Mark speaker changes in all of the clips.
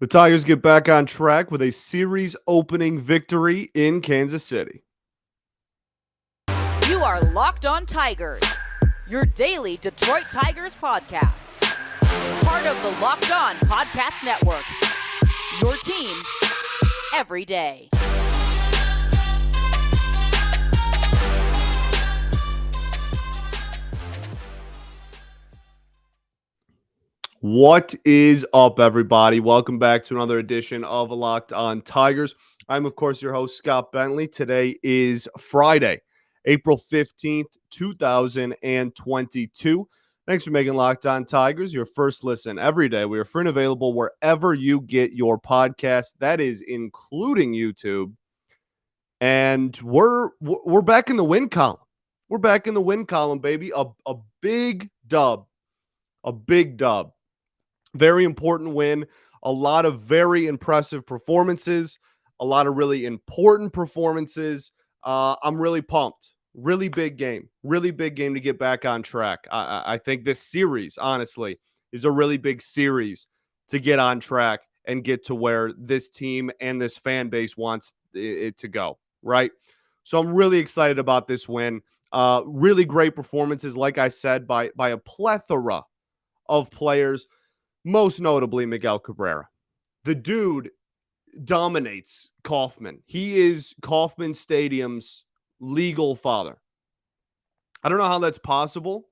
Speaker 1: The Tigers get back on track with a series opening victory in Kansas City.
Speaker 2: You are Locked On Tigers, your daily Detroit Tigers podcast. Part of the Locked On Podcast Network, your team every day.
Speaker 1: What is up, everybody? Welcome back to another edition of Locked On Tigers. I'm, of course, your host, Scott Bentley. Today is Friday, April 15th, 2022. Thanks for making Locked On Tigers your first listen every day. We are free and available wherever you get your podcast. That is including YouTube. And we're back in the win column. We're back in the win column, baby. A big dub. A big dub. Very important win. A lot of very impressive performances. A lot of really important performances. I'm really pumped. Really big game. Really big game to get back on track. I think this series, honestly, is a really big series to get on track and get to where this team and this fan base wants it to go, right? So I'm really excited about this win. Really great performances, like I said, by a plethora of players. Most notably, Miguel Cabrera. The dude dominates Kauffman. He is Kauffman Stadium's legal father. I don't know how that's possible,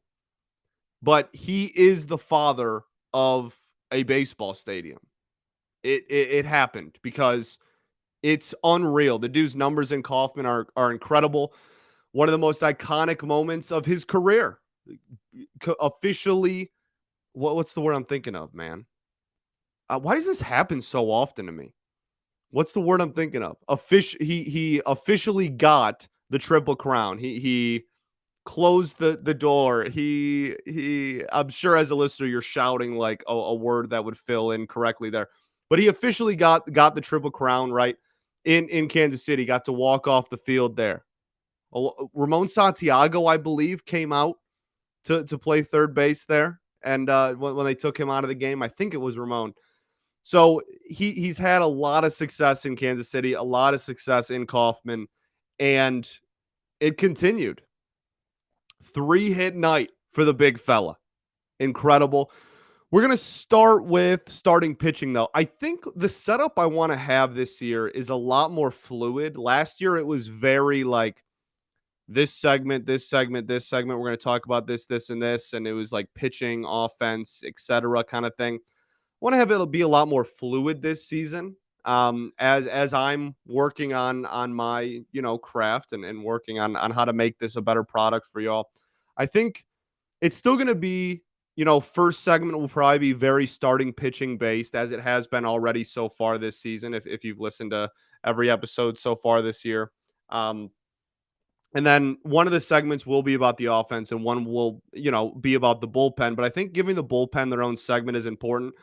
Speaker 1: but he is the father of a baseball stadium. It happened because it's unreal. The dude's numbers in Kauffman are incredible. One of the most iconic moments of his career. Officially, what's the word I'm thinking of, man? Why does this happen so often to me? What's the word I'm thinking of? He officially got the Triple Crown. He closed the door. He I'm sure as a listener you're shouting like a word that would fill in correctly there. But he officially got the Triple Crown, right? In Kansas City, got to walk off the field there. Ramon Santiago, I believe, came out to play third base there. And when they took him out of the game, I think it was Ramon. So he's had a lot of success in Kansas City, a lot of success in Kauffman, and it continued. 3-hit night for the big fella. Incredible. We're going to start with starting pitching, though. I think the setup I want to have this year is a lot more fluid. Last year, it was very like this segment, this segment, this segment. We're going to talk about this, this, and this. And it was like pitching, offense, etc. kind of thing. Want to have it be a lot more fluid this season, as I'm working on my craft and working on how to make this a better product for y'all. I think it's still going to be first segment will probably be very starting pitching based, as it has been already so far this season. If you've listened to every episode so far this year, and then one of the segments will be about the offense, and one will be about the bullpen. But I think giving the bullpen their own segment is important,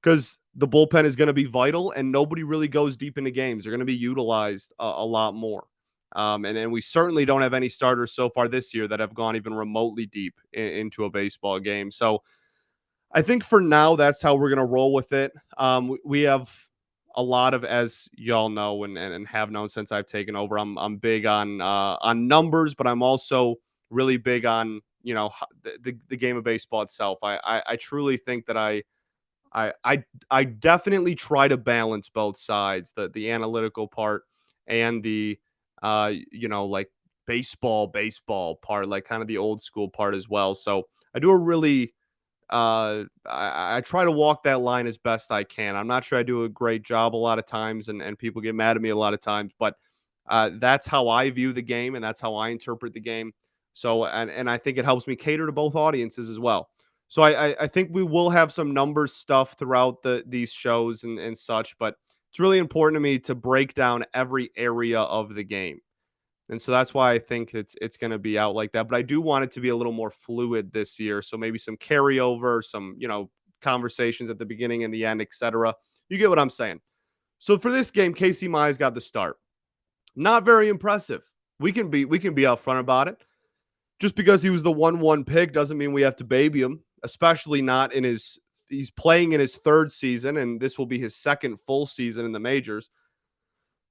Speaker 1: because the bullpen is going to be vital and nobody really goes deep into games. They're going to be utilized a lot more. And we certainly don't have any starters so far this year that have gone even remotely deep into a baseball game. So I think for now, that's how we're going to roll with it. We have a lot of, as y'all know and have known since I've taken over, I'm big on numbers, but I'm also really big on, the game of baseball itself. I truly think that I definitely try to balance both sides, the analytical part and the like baseball part, like kind of the old school part as well. So I do a really I try to walk that line as best I can. I'm not sure I do a great job a lot of times, and people get mad at me a lot of times, but that's how I view the game and that's how I interpret the game. So and I think it helps me cater to both audiences as well. So I think we will have some numbers stuff throughout these shows and such, but it's really important to me to break down every area of the game. And so that's why I think it's going to be out like that. But I do want it to be a little more fluid this year. So maybe some carryover, some, conversations at the beginning and the end, etc. You get what I'm saying. So for this game, Casey Mize got the start. Not very impressive. We can be upfront about it. Just because he was the 1-1 pick doesn't mean we have to baby him, especially not in his he's playing in his third season, and this will be his second full season in the majors.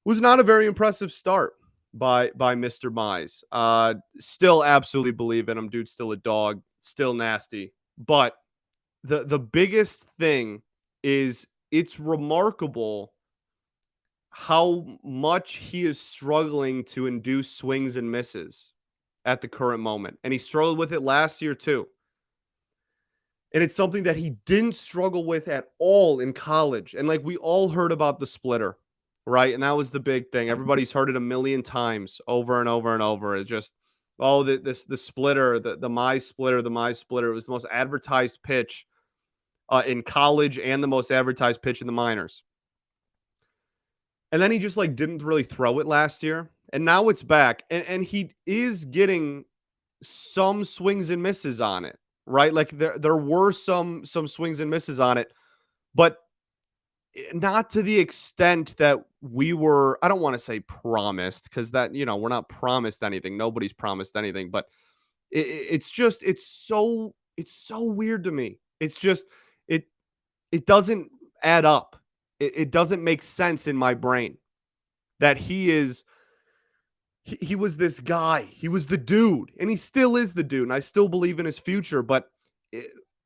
Speaker 1: Was not a very impressive start by Mr. Mize. Still absolutely believe in him. Dude's still a dog, still nasty. But the biggest thing is it's remarkable how much he is struggling to induce swings and misses at the current moment. And he struggled with it last year too. And it's something that he didn't struggle with at all in college. And like we all heard about the splitter, right? And that was the big thing. Everybody's heard it a million times over and over and over. It's just, oh, the splitter, the Mize splitter, the Mize splitter. It was the most advertised pitch in college and the most advertised pitch in the minors. And then he just like didn't really throw it last year. And now it's back. And he is getting some swings and misses on it, right? Like there were some swings and misses on it, but not to the extent that we were, I don't want to say promised, because that, we're not promised anything. Nobody's promised anything, but it's just, it's so weird to me. It's just, it, it doesn't add up. It doesn't make sense in my brain that he was this guy. He was the dude, and he still is the dude, and I still believe in his future, but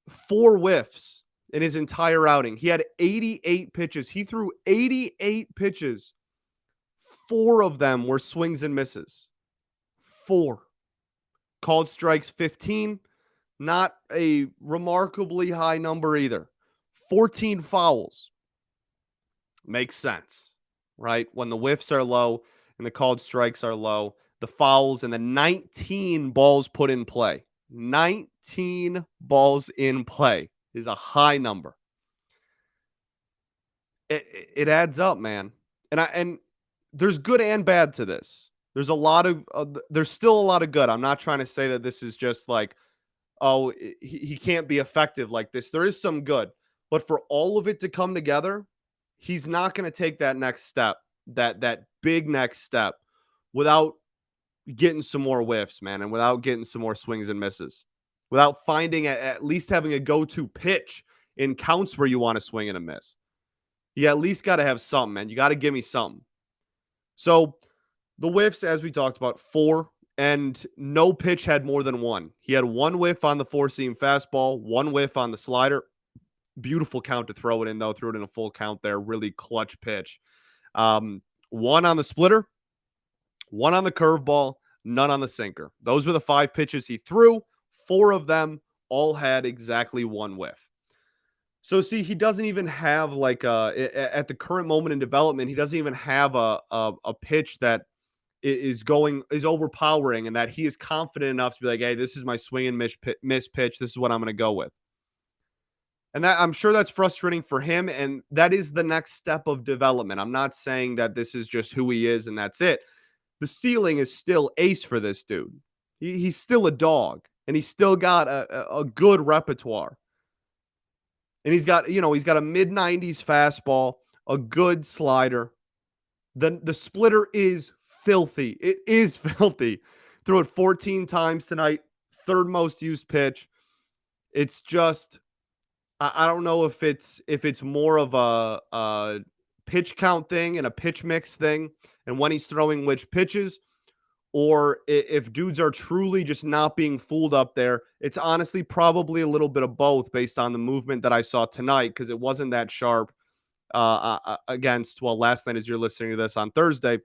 Speaker 1: 4 whiffs in his entire outing. He had 88 pitches. He threw 88 pitches. 4 of them were swings and misses. 4. Called strikes 15. Not a remarkably high number either. 14 fouls. Makes sense, right? When the whiffs are low and the called strikes are low, the fouls and the 19 balls put in play. 19 balls in play is a high number. It adds up, man. And there's good and bad to this. There's still a lot of good. I'm not trying to say that this is just like, oh, he can't be effective like this. There is some good, but for all of it to come together, he's not going to take that next step, that big next step, without getting some more whiffs, man, and without getting some more swings and misses, without finding at least having a go-to pitch in counts where you want to swing and a miss. You at least got to have something, man. You got to give me something. So the whiffs, as we talked about, 4, and no pitch had more than 1. He had 1 whiff on the 4-seam fastball, 1 whiff on the slider. Beautiful count to throw it in, though. Threw it in a full count there. Really clutch pitch. 1 on the splitter, 1 on the curveball, none on the sinker. Those were the 5 pitches he threw. 4 of them all had exactly 1 whiff. So, see, he doesn't even have like at the current moment in development, he doesn't even have a pitch that is overpowering and that he is confident enough to be like, hey, this is my swing and miss pitch. This is what I'm going to go with. And that, I'm sure that's frustrating for him. And that is the next step of development. I'm not saying that this is just who he is and that's it. The ceiling is still ace for this dude. He's still a dog, and he's still got a good repertoire. And he's got a mid-90s fastball, a good slider. The splitter is filthy. It is filthy. Threw it 14 times tonight, 3rd most used pitch. It's just, I don't know if it's more of a pitch count thing and a pitch mix thing, and when he's throwing which pitches, or if dudes are truly just not being fooled up there. It's honestly probably a little bit of both based on the movement that I saw tonight, because it wasn't that sharp against, last night as you're listening to this on Thursday.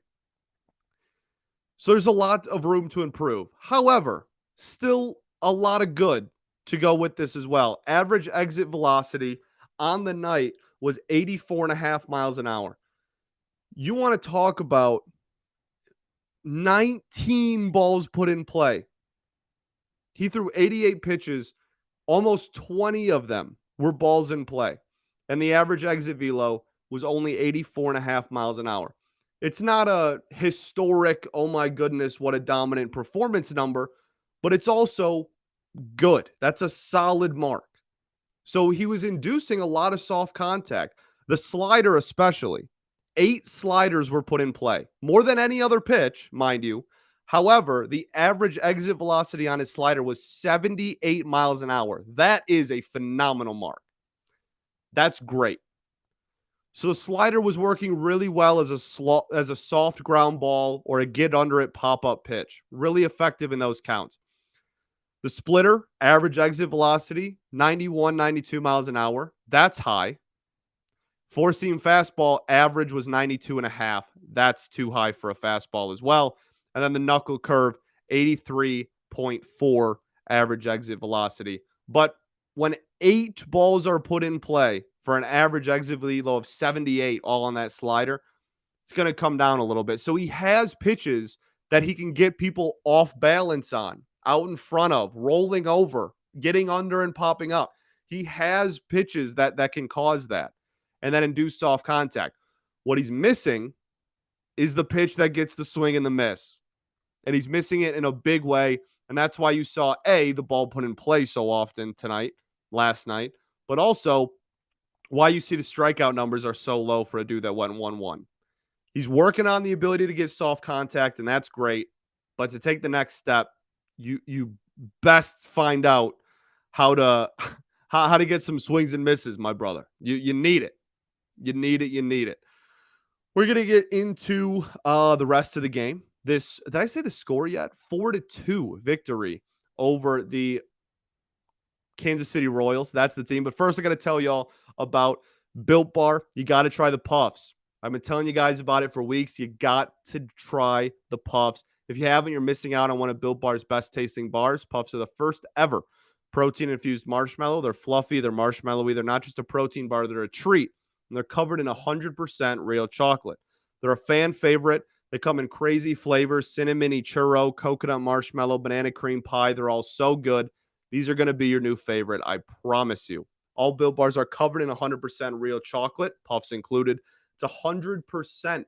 Speaker 1: So there's a lot of room to improve. However, still a lot of good to go with this as well. Average exit velocity on the night was 84.5 miles an hour. You want to talk about 19 balls put in play. He threw 88 pitches. Almost 20 of them were balls in play. And the average exit velo was only 84.5 miles an hour. It's not a historic, oh my goodness, what a dominant performance number, but it's also good. That's a solid mark. So he was inducing a lot of soft contact. The slider especially. 8 sliders were put in play. More than any other pitch, mind you. However, the average exit velocity on his slider was 78 miles an hour. That is a phenomenal mark. That's great. So the slider was working really well as a soft ground ball or a get under it pop-up pitch. Really effective in those counts. The splitter, average exit velocity, 91, 92 miles an hour. That's high. Four-seam fastball average was 92 and a half. That's too high for a fastball as well. And then the knuckle curve, 83.4 average exit velocity. But when 8 balls are put in play for an average exit velo of 78 all on that slider, it's going to come down a little bit. So he has pitches that he can get people off balance on, out in front of, rolling over, getting under and popping up. He has pitches that can cause that and then induce soft contact. What he's missing is the pitch that gets the swing and the miss. And he's missing it in a big way. And that's why you saw the ball put in play so often last night, but also why you see the strikeout numbers are so low for a dude that went 1-1. He's working on the ability to get soft contact, and that's great. But to take the next step, you best find out how to how to get some swings and misses, my brother. You need it. You need it. You need it. We're gonna get into the rest of the game. Did I say the score yet? 4-2 victory over the Kansas City Royals. That's the team. But first, I got to tell y'all about Built Bar. You got to try the Puffs. I've been telling you guys about it for weeks. You got to try the Puffs. If you haven't, you're missing out on one of Built Bar's best tasting bars. Puffs are the first ever protein infused marshmallow. They're fluffy, they're marshmallowy. They're not just a protein bar, they're a treat. And they're covered in 100% real chocolate. They're a fan favorite. They come in crazy flavors: cinnamon, churro, coconut marshmallow, banana cream pie. They're all so good. These are going to be your new favorite, I promise you. All Built Bars are covered in 100% real chocolate, Puffs included. It's 100%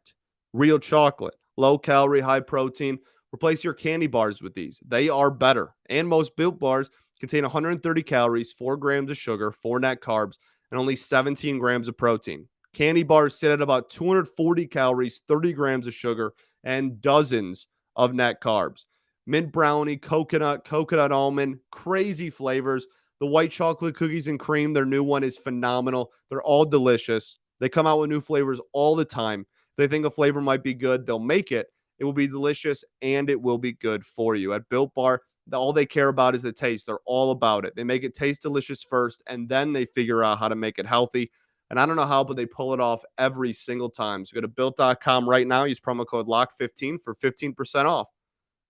Speaker 1: real chocolate, low calorie, high protein. Replace your candy bars with these. They are better. And most Built Bars contain 130 calories, 4 grams of sugar, 4 net carbs, and only 17 grams of protein. Candy bars sit at about 240 calories, 30 grams of sugar, and dozens of net carbs. Mint brownie, coconut almond, crazy flavors. The white chocolate cookies and cream, their new one is phenomenal. They're all delicious. They come out with new flavors all the time. If they think a flavor might be good, they'll make it. It will be delicious and it will be good for you. At Built Bar, all they care about is the taste. They're all about it. They make it taste delicious first, and then they figure out how to make it healthy. And I don't know how, but they pull it off every single time. So go to built.com right now. Use promo code LOCK15 for 15% off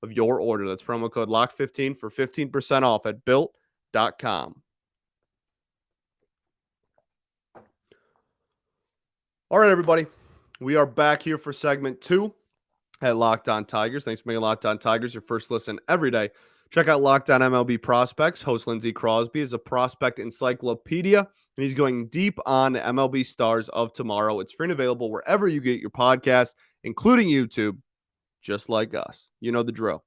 Speaker 1: of your order. That's promo code LOCK15 for 15% off at built.com. All right, everybody. We are back here for segment 2 at Locked On Tigers. Thanks for making Locked On Tigers your first listen every day. Check out Locked On MLB Prospects. Host Lindsey Crosby is a prospect encyclopedia, and he's going deep on the MLB stars of tomorrow. It's free and available wherever you get your podcast, including YouTube, just like us. You know the drill.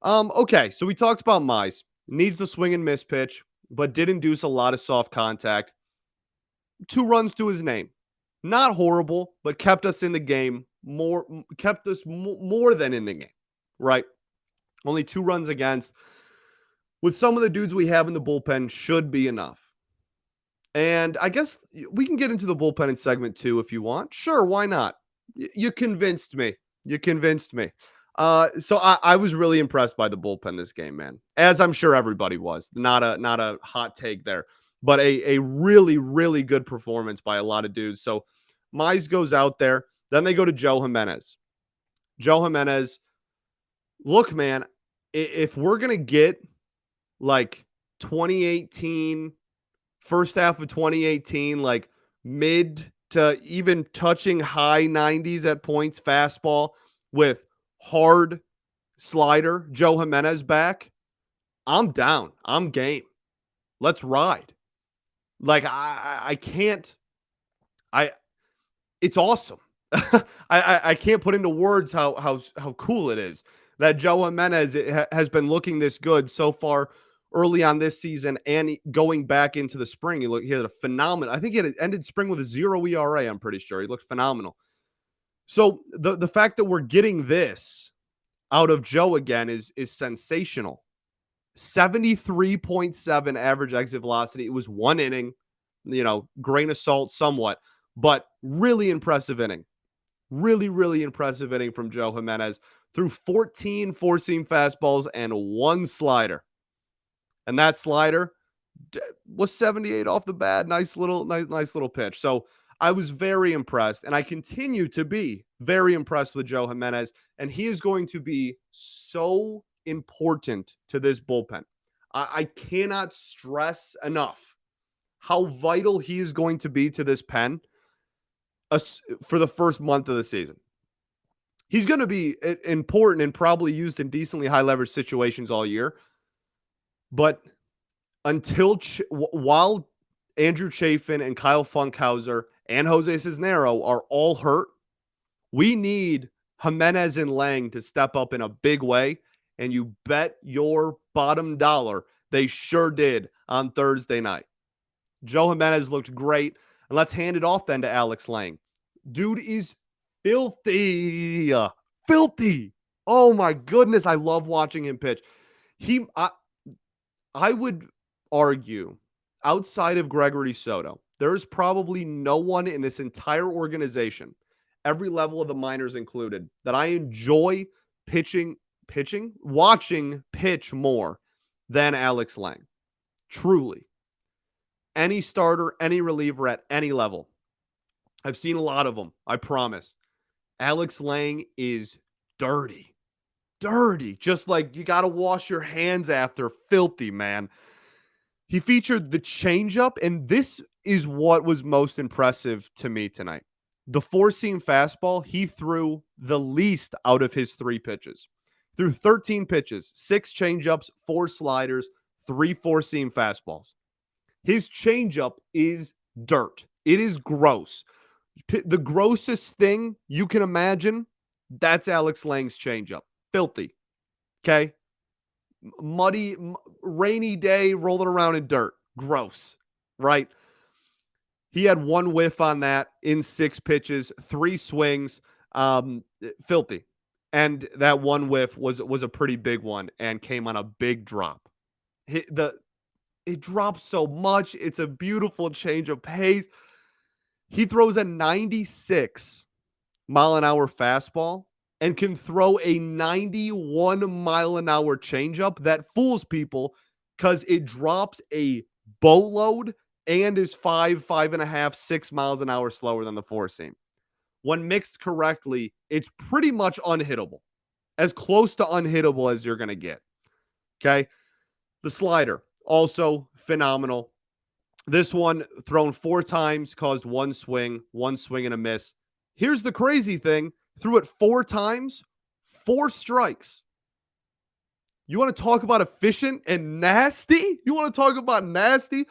Speaker 1: Okay, so we talked about Mize. Needs the swing and miss pitch, but did induce a lot of soft contact. 2 runs to his name. Not horrible, but kept us in the game more than in the game, right? Only 2 runs against. With some of the dudes we have in the bullpen should be enough. And I guess we can get into the bullpen in segment 2 if you want. Sure, why not? You convinced me. So I was really impressed by the bullpen this game, man. As I'm sure everybody was. Not a hot take there, but a really, really good performance by a lot of dudes. So Mize goes out there. Then they go to Joe Jimenez. Joe Jimenez, look, man, if we're going to get like 2018, first half of 2018, like mid to even touching high 90s at points fastball with hard slider, Joe Jimenez back, I'm down. I'm game. Let's ride. Like I can't. It's awesome. I can't put into words how cool it is that Joe Jimenez has been looking this good so far early on this season and going back into the spring. He had a phenomenal. I think he had ended spring with a 0 ERA. I'm pretty sure he looked phenomenal. So the fact that we're getting this out of Joe again is sensational. 73.7 average exit velocity. It was 1 inning. grain of salt somewhat, but really impressive inning. Really, really impressive inning from Joe Jimenez. Threw 14 four-seam fastballs and one slider. And that slider was 78 off the bat. Nice little pitch. So I was very impressed, and I continue to be very impressed with Joe Jimenez, and he is going to be so important to this bullpen. I cannot stress enough how vital he is going to be to this pen for the first month of the season. He's going to be important and probably used in decently high leverage situations all year. But while Andrew Chafin and Kyle Funkhauser and Jose Cisnero are all hurt, we need Jimenez and Lang to step up in a big way. And you bet your bottom dollar they sure did on Thursday night. Joe Jimenez looked great. And let's hand it off then to Alex Lang. Dude is filthy. Filthy. Oh my goodness. I love watching him pitch. I would argue, outside of Gregory Soto, there's probably no one in this entire organization, every level of the minors included, that I enjoy watching pitch more than Alex Lang. Truly. Any starter, any reliever at any level. I've seen a lot of them, I promise. Alex Lang is dirty. Dirty. Just like you got to wash your hands after. Filthy, man. He featured the changeup, and this is what was most impressive to me tonight. The four-seam fastball, he threw the least out of his 3 pitches. Threw 13 pitches, 6 changeups, 4 sliders, 3 four-seam fastballs. His changeup is dirt. It is gross. The grossest thing you can imagine, that's Alex Lang's changeup. Filthy. Okay? Muddy, rainy day, rolling around in dirt. Gross. Right? He had 1 whiff on that in 6 pitches, 3 swings. Filthy. And that 1 whiff was a pretty big one and came on a big drop. It drops so much. It's a beautiful change of pace. He throws a 96 mile an hour fastball and can throw a 91 mile an hour changeup that fools people because it drops a boatload and is 5.5, 6 miles an hour slower than the four seam. When mixed correctly, it's pretty much unhittable. As close to unhittable as you're going to get. Okay? The slider, also phenomenal. This one thrown 4 times, caused 1 swing and a miss. Here's the crazy thing. Threw it 4 times, 4 strikes. You want to talk about efficient and nasty? You want to talk about nasty?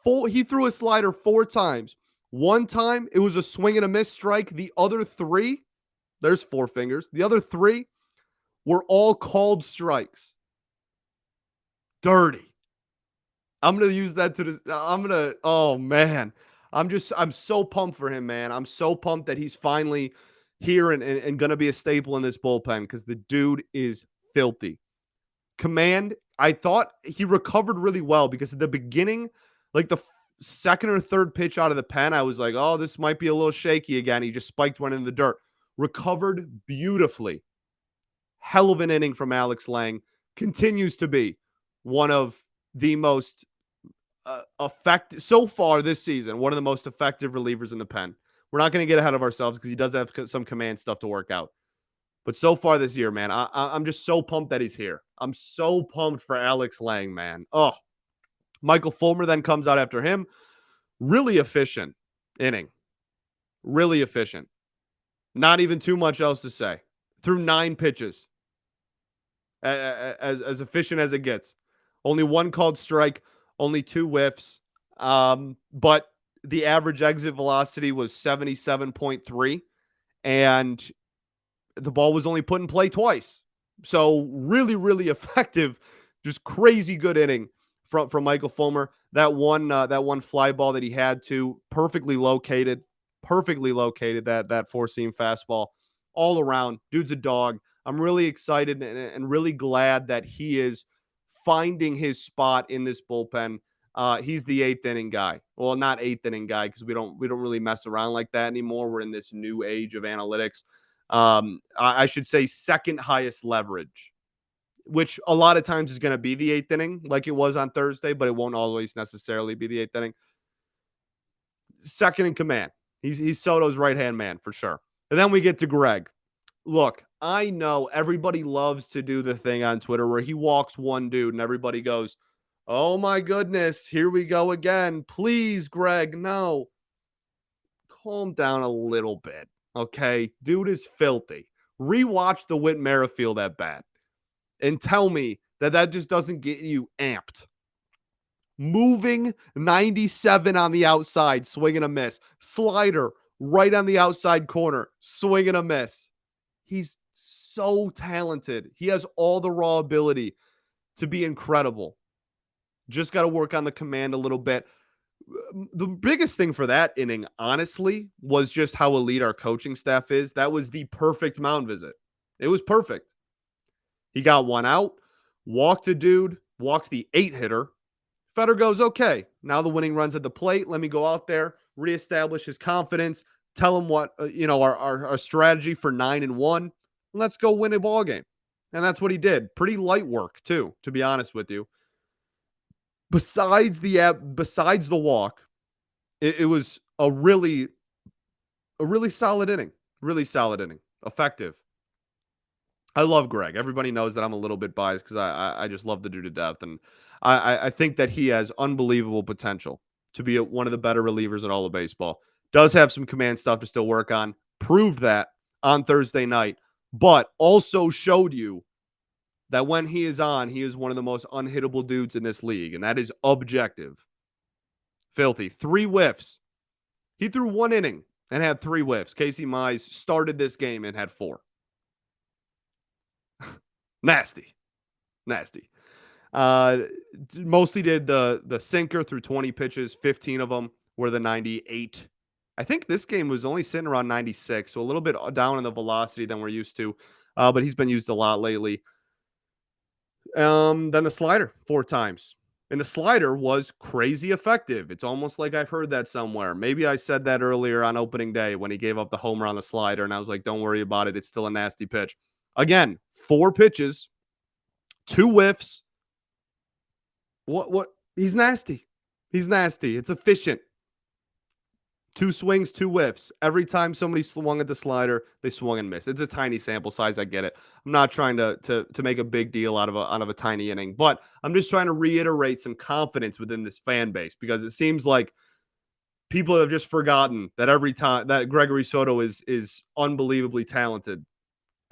Speaker 1: He threw a slider 4 times. 1 time, it was a swing and a miss strike. The other 3, there's 4 fingers. The other 3 were all called strikes. Dirty. I'm going to use that oh man. I'm so pumped for him, man. I'm so pumped that he's finally here and going to be a staple in this bullpen because the dude is filthy. Command, I thought he recovered really well because at the beginning, like the second or third pitch out of the pen, I was like, oh, this might be a little shaky again. He just spiked one in the dirt. Recovered beautifully. Hell of an inning from Alex Lang. Continues to be one of the most effective so far this season, one of the most effective relievers in the pen. We're not going to get ahead of ourselves because he does have some command stuff to work out. But so far this year, man, I'm just so pumped that he's here. I'm so pumped for Alex Lang, man. Oh, Michael Fulmer then comes out after him. Really efficient inning. Really efficient. Not even too much else to say. Threw 9 pitches. As efficient as it gets. Only 1 called strike. Only 2 whiffs. But the average exit velocity was 77.3. And the ball was only put in play twice. So really, really effective. Just crazy good inning from Michael Fulmer. That one fly ball that he had to, perfectly located. That four-seam fastball. All around, dude's a dog. I'm really excited and really glad that he is finding his spot in this bullpen. He's the eighth inning guy. Well, not eighth inning guy because we don't really mess around like that anymore. We're in this new age of analytics. I should say second highest leverage, which a lot of times is going to be the eighth inning, like it was on Thursday, but it won't always necessarily be the eighth inning. Second in command. He's Soto's right hand man for sure. And then we get to Greg. Look, I know everybody loves to do the thing on Twitter where he walks one dude and everybody goes, "Oh my goodness, here we go again. Please, Greg, no." Calm down a little bit, okay? Dude is filthy. Rewatch the Whit Merrifield at bat and tell me that that just doesn't get you amped. Moving 97 on the outside, swing and a miss. Slider right on the outside corner, swing and a miss. He's so talented. He has all the raw ability to be incredible. Just got to work on the command a little bit. The biggest thing for that inning, honestly, was just how elite our coaching staff is. That was the perfect mound visit. It was perfect. He got one out, walked a dude, walked the 8-hitter. Feder goes, okay, now the winning run's at the plate. Let me go out there, reestablish his confidence, tell him what, our strategy for 9-1. Let's go win a ball game. And that's what he did. Pretty light work, too, to be honest with you. Besides the walk, it was a really solid inning. Really solid inning. Effective. I love Greg. Everybody knows that I'm a little bit biased because I just love the dude to death. And I think that he has unbelievable potential to be one of the better relievers in all of baseball. Does have some command stuff to still work on. Proved that on Thursday night, but also showed you that when he is on, he is one of the most unhittable dudes in this league. And that is objective. Filthy. 3 whiffs. He threw 1 inning and had 3 whiffs. Casey Mize started this game and had 4. Nasty. Mostly did the sinker through 20 pitches. 15 of them were the 98. I think this game was only sitting around 96, so a little bit down in the velocity than we're used to. But he's been used a lot lately. Then the slider 4 times. And the slider was crazy effective. It's almost like I've heard that somewhere. Maybe I said that earlier on opening day when he gave up the homer on the slider, and I was like, don't worry about it. It's still a nasty pitch. Again, 4 pitches, 2 whiffs. What? He's nasty. It's efficient. 2 swings, 2 whiffs. Every time somebody swung at the slider, they swung and missed. It's a tiny sample size. I get it. I'm not trying to make a big deal out of a tiny inning, but I'm just trying to reiterate some confidence within this fan base because it seems like people have just forgotten that every time that Gregory Soto is unbelievably talented.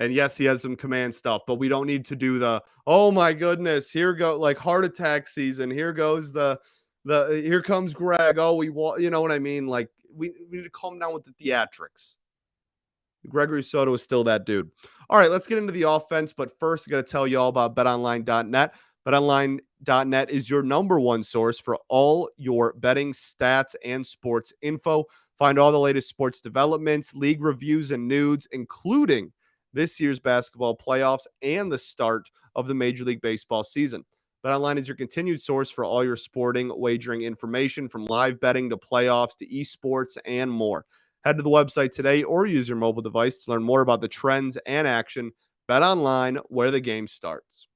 Speaker 1: And yes, he has some command stuff, but we don't need to do the, oh my goodness, here go like heart attack season. Here goes the here comes Greg. Oh, you know what I mean? Like we need to calm down with the theatrics. Gregory Soto is still that dude. All right, let's get into the offense. But first, I got to tell you all about betonline.net. BetOnline.net is your number one source for all your betting stats and sports info. Find all the latest sports developments, league reviews, and nudes, including this year's basketball playoffs and the start of the Major League Baseball season. BetOnline is your continued source for all your sporting wagering information, from live betting to playoffs to esports and more. Head to the website today or use your mobile device to learn more about the trends and action. BetOnline, where the game starts.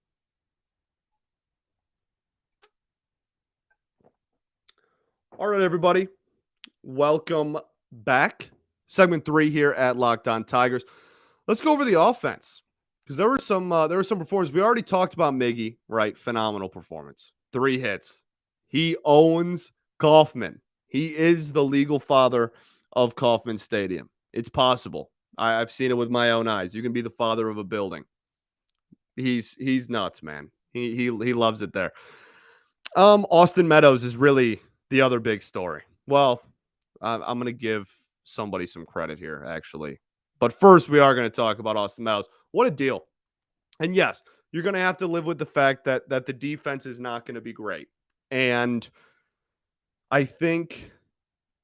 Speaker 1: All right, everybody. Welcome back. Segment 3 here at Locked On Tigers. Let's go over the offense because there were some performances. We already talked about Miggy, right? Phenomenal performance. 3 hits. He owns Kauffman. He is the legal father of Kauffman Stadium. It's possible. I've seen it with my own eyes. You can be the father of a building. He's nuts, man. He loves it there. Austin Meadows is really the other big story. Well, I'm going to give somebody some credit here, actually. But first, we are going to talk about Austin Meadows. What a deal. And yes, you're going to have to live with the fact that the defense is not going to be great. And I think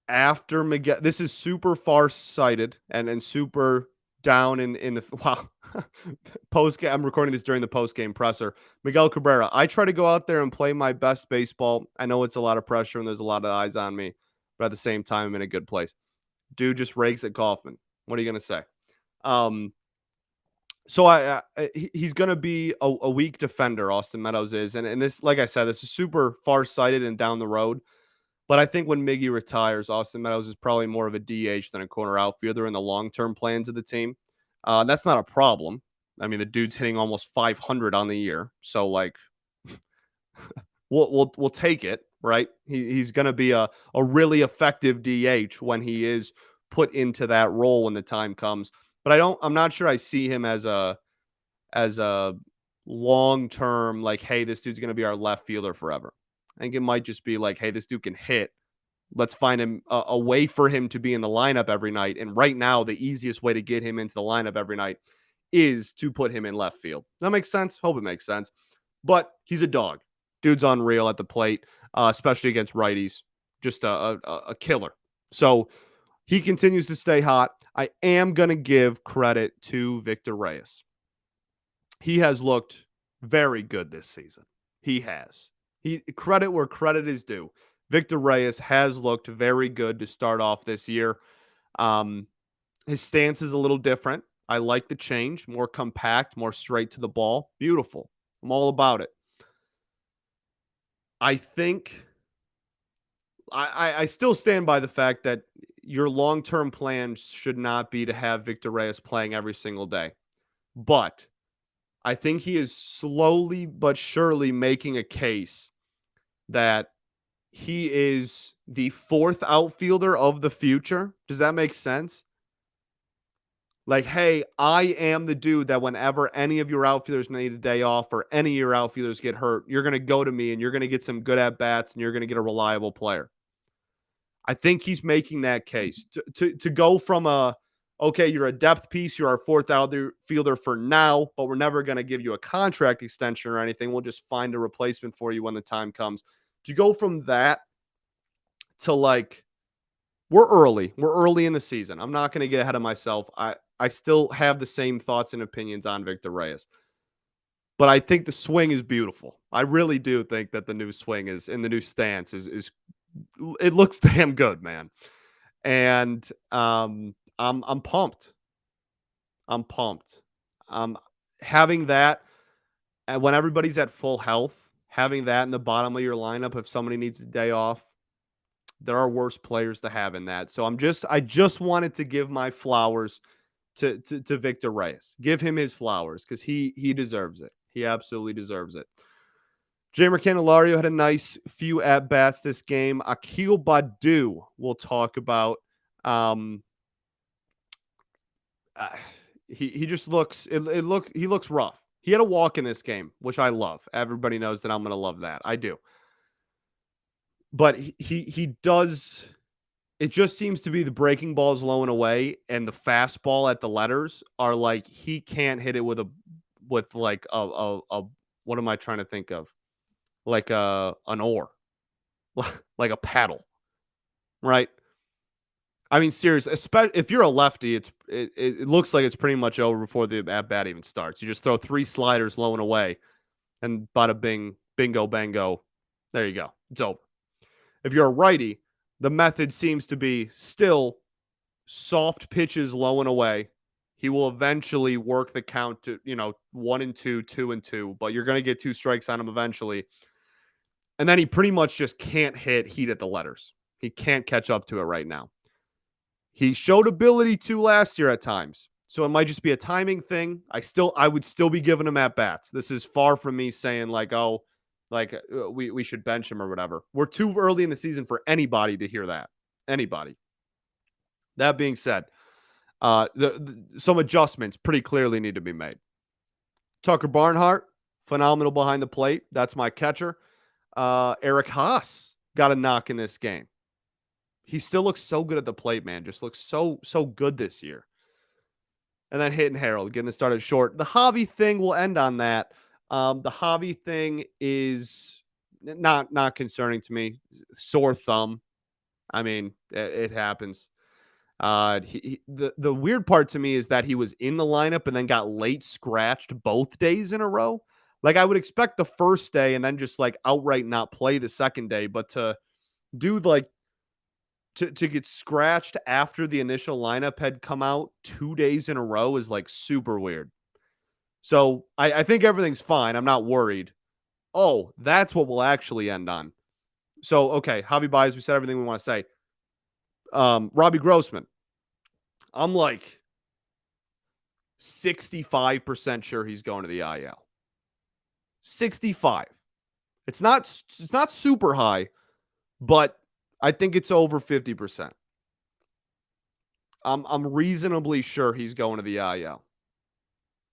Speaker 1: after Miguel, this is super far-sighted and super down in the wow post game. I'm recording this during the post game presser. Miguel Cabrera. I try to go out there and play my best baseball. I know it's a lot of pressure and there's a lot of eyes on me, but at the same time, I'm in a good place. Dude just rakes at Kaufman. What are you gonna say? Um, so he's gonna be a weak defender. Austin Meadows is, and this, like I said, this is super far sighted and down the road. But I think when Miggy retires, Austin Meadows is probably more of a DH than a corner outfielder in the long-term plans of the team. That's not a problem. I mean, the dude's hitting almost 500 on the year, so like, we'll take it, right? He's going to be a really effective DH when he is put into that role when the time comes. But I'm not sure I see him as a long-term like, hey, this dude's going to be our left fielder forever. I think it might just be like, hey, this dude can hit. Let's find him a way for him to be in the lineup every night. And right now, the easiest way to get him into the lineup every night is to put him in left field. That makes sense. Hope it makes sense. But he's a dog. Dude's unreal at the plate, especially against righties. Just a killer. So he continues to stay hot. I am going to give credit to Victor Reyes. He has looked very good this season. He has. He credit where credit is due. Victor Reyes has looked very good to start off this year. Um, his stance is a little different. I like the change, more compact, more straight to the ball. Beautiful. I'm all about it. I think I still stand by the fact that your long-term plan should not be to have Victor Reyes playing every single day. But I think he is slowly but surely making a case that he is the fourth outfielder of the future. Does that make sense? Like, hey, I am the dude that whenever any of your outfielders need a day off or any of your outfielders get hurt, you're going to go to me and you're going to get some good at bats and you're going to get a reliable player. I think he's making that case to go from okay, you're a depth piece, you're our fourth outfielder for now, but we're never going to give you a contract extension or anything. We'll just find a replacement for you when the time comes. To go from that to like, we're early. We're early in the season. I'm not going to get ahead of myself. I still have the same thoughts and opinions on Victor Reyes. But I think the swing is beautiful. I really do think that the new swing is in the new stance is it looks damn good, man. And I'm pumped. I'm pumped. Having that and when everybody's at full health, having that in the bottom of your lineup if somebody needs a day off, there are worse players to have in that. So I just wanted to give my flowers to Victor Reyes. Give him his flowers because he deserves it. He absolutely deserves it. Jamer Candelario had a nice few at bats this game. Akil Baddoo we'll talk about. He just looks he looks rough. He had a walk in this game, which I love. Everybody knows that I'm going to love that. I do. But he does. It just seems to be the breaking ball's low and away, and the fastball at the letters are like he can't hit it with like a what am I trying to think of? Like an oar, like a paddle, right? I mean, seriously, especially if you're a lefty, it looks like it's pretty much over before the at bat even starts. You just throw three sliders low and away, and bada bing, bingo, bango. There you go. It's over. If you're a righty, the method seems to be still soft pitches low and away. He will eventually work the count to, 1-2, 2-2, but you're going to get two strikes on him eventually. And then he pretty much just can't hit heat at the letters. He can't catch up to it right now. He showed ability to last year at times. So it might just be a timing thing. I would still be giving him at bats. This is far from me saying like, oh, like we should bench him or whatever. We're too early in the season for anybody to hear that. Anybody. That being said, some adjustments pretty clearly need to be made. Tucker Barnhart, phenomenal behind the plate. That's my catcher. Eric Haas got a knock in this game. He still looks so good at the plate, man. Just looks so good this year. And then Hitting Harold getting started short. The Javi thing will end on that. The Javi thing is not concerning to me. Sore thumb. I mean, it happens. The weird part to me is that he was in the lineup and then got late scratched both days in a row. Like I would expect the first day and then just like outright not play the second day, but to do like to get scratched after the initial lineup had come out 2 days in a row is like super weird. So I think everything's fine. I'm not worried. Oh, that's what we'll actually end on. So okay, Javi Baez, we said everything we want to say. Robbie Grossman, I'm like 65% sure he's going to the IL. 65. It's not super high, but I think it's over 50%. I'm reasonably sure he's going to the IL.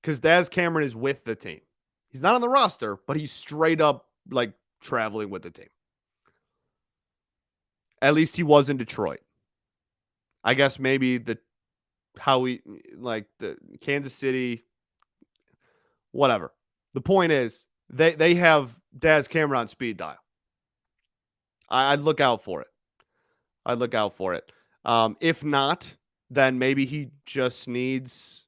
Speaker 1: Because Daz Cameron is with the team. He's not on the roster, but he's straight up like traveling with the team. At least he was in Detroit. I guess maybe the Kansas City, whatever. The point is they have Daz Cameron on speed dial. I'd look out for it. I'd look out for it. If not, then maybe he just needs.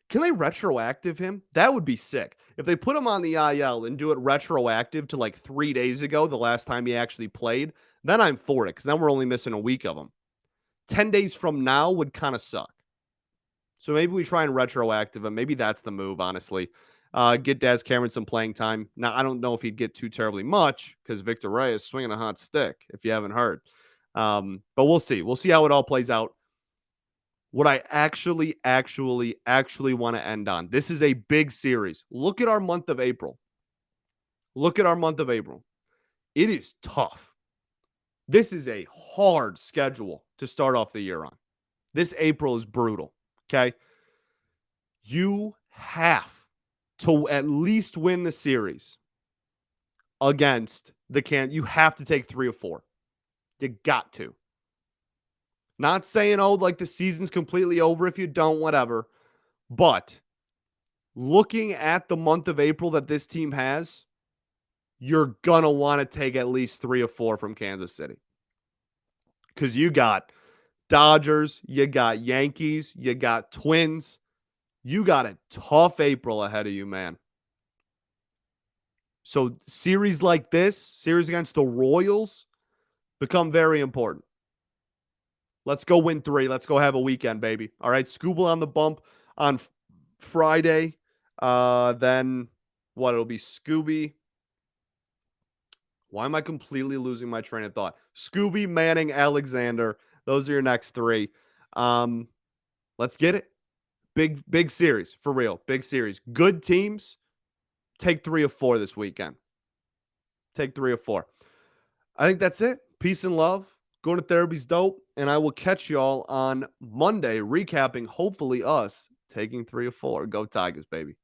Speaker 1: Can they retroactive him? That would be sick. If they put him on the IL and do it retroactive to like 3 days ago, the last time he actually played, then I'm for it because then we're only missing a week of him. 10 days from now would kind of suck. So maybe we try and retroactive him. Maybe that's the move, honestly. Get Daz Cameron some playing time. Now, I don't know if he'd get too terribly much because Victor Reyes is swinging a hot stick, if you haven't heard. But we'll see. We'll see how it all plays out. What I actually want to end on. This is a big series. Look at our month of April. Look at our month of April. It is tough. This is a hard schedule to start off the year on. This April is brutal. Okay. You have to at least win the series against the You have to take 3 or 4. You got to. Not saying, oh, like the season's completely over if you don't, whatever. But looking at the month of April that this team has, you're going to want to take at least 3 or 4 from Kansas City. Because you got Dodgers, you got Yankees, you got Twins. You got a tough April ahead of you, man. So series like this, series against the Royals, become very important. Let's go win 3. Let's go have a weekend, baby. All right, Scooble on the bump on Friday. Then what? It'll be Scooby. Why am I completely losing my train of thought? Scooby, Manning, Alexander. Those are your next 3. Let's get it. Big series, for real. Big series. Good teams, take 3 or 4 this weekend. Take 3 or 4. I think that's it. Peace and love. Going to therapy's dope. And I will catch y'all on Monday, recapping, hopefully, us taking 3 or 4. Go Tigers, baby.